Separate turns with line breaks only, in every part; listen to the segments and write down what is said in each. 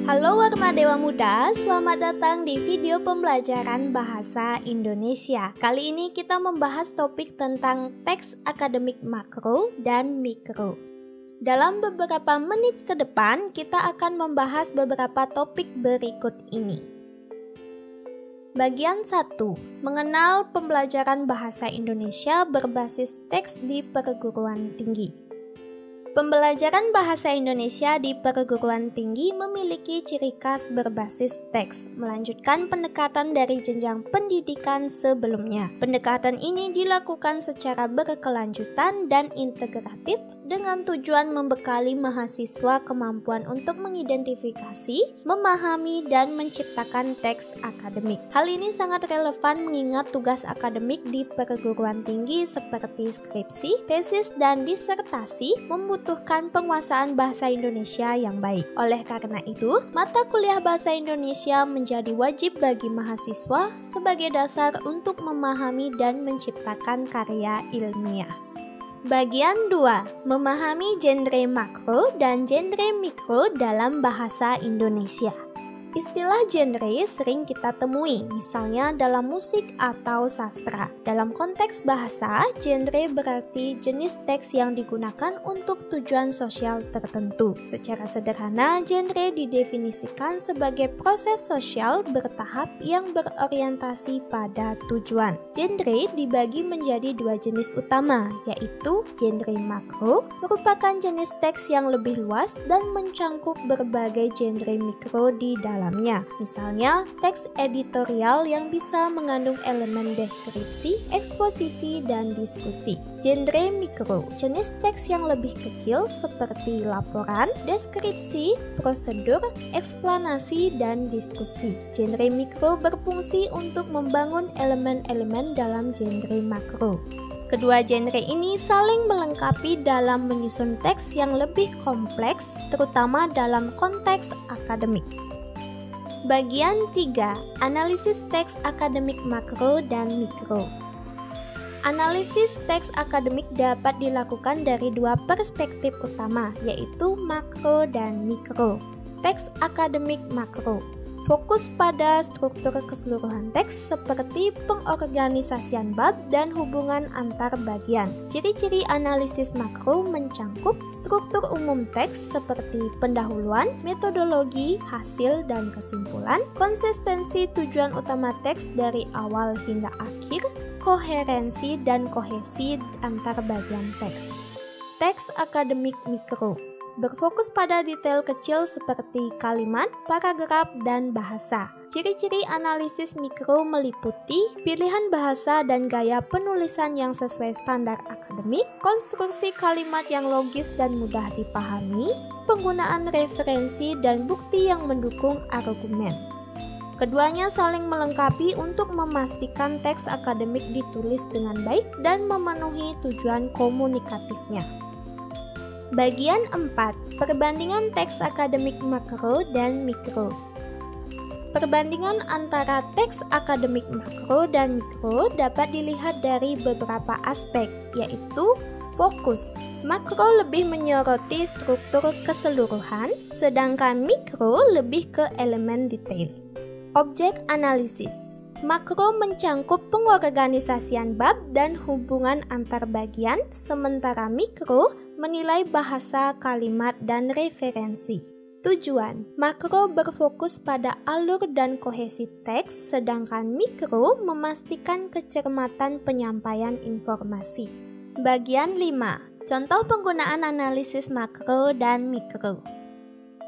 Halo Warma Dewa Muda, selamat datang di video pembelajaran Bahasa Indonesia. Kali ini kita membahas topik tentang teks akademik makro dan mikro. Dalam beberapa menit ke depan, kita akan membahas beberapa topik berikut ini. Bagian 1. Mengenal pembelajaran bahasa Indonesia berbasis teks di perguruan tinggi. Pembelajaran bahasa Indonesia di perguruan tinggi memiliki ciri khas berbasis teks, melanjutkan pendekatan dari jenjang pendidikan sebelumnya. Pendekatan ini dilakukan secara berkelanjutan dan integratif dengan tujuan membekali mahasiswa kemampuan untuk mengidentifikasi, memahami, dan menciptakan teks akademik. Hal ini sangat relevan mengingat tugas akademik di perguruan tinggi seperti skripsi, tesis, dan disertasi membutuhkan penguasaan bahasa Indonesia yang baik. Oleh karena itu, mata kuliah bahasa Indonesia menjadi wajib bagi mahasiswa sebagai dasar untuk memahami dan menciptakan karya ilmiah. Bagian 2. Memahami genre makro dan genre mikro dalam bahasa Indonesia. Istilah genre sering kita temui, misalnya dalam musik atau sastra. Dalam konteks bahasa, genre berarti jenis teks yang digunakan untuk tujuan sosial tertentu. Secara sederhana, genre didefinisikan sebagai proses sosial bertahap yang berorientasi pada tujuan. Genre dibagi menjadi dua jenis utama, yaitu genre makro, merupakan jenis teks yang lebih luas dan mencangkup berbagai genre mikro di dalam. Misalnya, teks editorial yang bisa mengandung elemen deskripsi, eksposisi, dan diskusi. Genre mikro, jenis teks yang lebih kecil seperti laporan, deskripsi, prosedur, eksplanasi, dan diskusi. Genre mikro berfungsi untuk membangun elemen-elemen dalam genre makro. Kedua genre ini saling melengkapi dalam menyusun teks yang lebih kompleks, terutama dalam konteks akademik. Bagian 3. Analisis teks akademik makro dan mikro. Analisis teks akademik dapat dilakukan dari dua perspektif utama, yaitu makro dan mikro. Teks akademik makro fokus pada struktur keseluruhan teks seperti pengorganisasian bab dan hubungan antar bagian. Ciri-ciri analisis makro mencangkup struktur umum teks seperti pendahuluan, metodologi, hasil, dan kesimpulan, konsistensi tujuan utama teks dari awal hingga akhir, koherensi dan kohesi antar bagian teks. Teks akademik mikro berfokus pada detail kecil seperti kalimat, paragraf, dan bahasa. Ciri-ciri analisis mikro meliputi pilihan bahasa dan gaya penulisan yang sesuai standar akademik, konstruksi kalimat yang logis dan mudah dipahami, penggunaan referensi dan bukti yang mendukung argumen. Keduanya saling melengkapi untuk memastikan teks akademik ditulis dengan baik dan memenuhi tujuan komunikatifnya. Bagian 4. Perbandingan teks akademik makro dan mikro. Perbandingan antara teks akademik makro dan mikro dapat dilihat dari beberapa aspek, yaitu fokus. Makro lebih menyoroti struktur keseluruhan, sedangkan mikro lebih ke elemen detail. Objek analisis. Makro mencangkup pengorganisasian bab dan hubungan antar bagian, sementara mikro menilai bahasa, kalimat, dan referensi. Tujuan, makro berfokus pada alur dan kohesi teks, sedangkan mikro memastikan kecermatan penyampaian informasi. Bagian 5. Contoh penggunaan analisis makro dan mikro.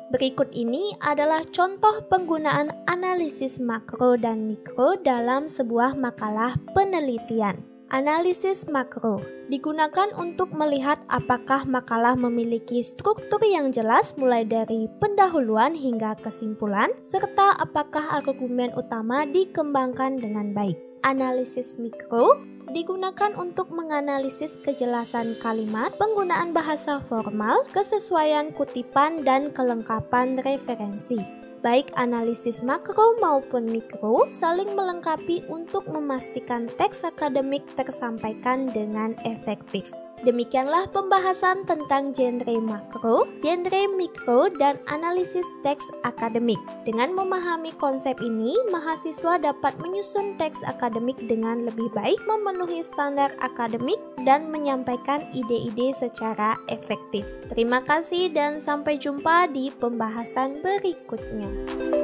Berikut ini adalah contoh penggunaan analisis makro dan mikro dalam sebuah makalah penelitian. Analisis makro digunakan untuk melihat apakah makalah memiliki struktur yang jelas mulai dari pendahuluan hingga kesimpulan, serta apakah argumen utama dikembangkan dengan baik. Analisis mikro digunakan untuk menganalisis kejelasan kalimat, penggunaan bahasa formal, kesesuaian kutipan, dan kelengkapan referensi. Baik analisis makro maupun mikro saling melengkapi untuk memastikan teks akademik tersampaikan dengan efektif. Demikianlah pembahasan tentang genre makro, genre mikro, dan analisis teks akademik. Dengan memahami konsep ini, mahasiswa dapat menyusun teks akademik dengan lebih baik, memenuhi standar akademik, dan menyampaikan ide-ide secara efektif. Terima kasih dan sampai jumpa di pembahasan berikutnya.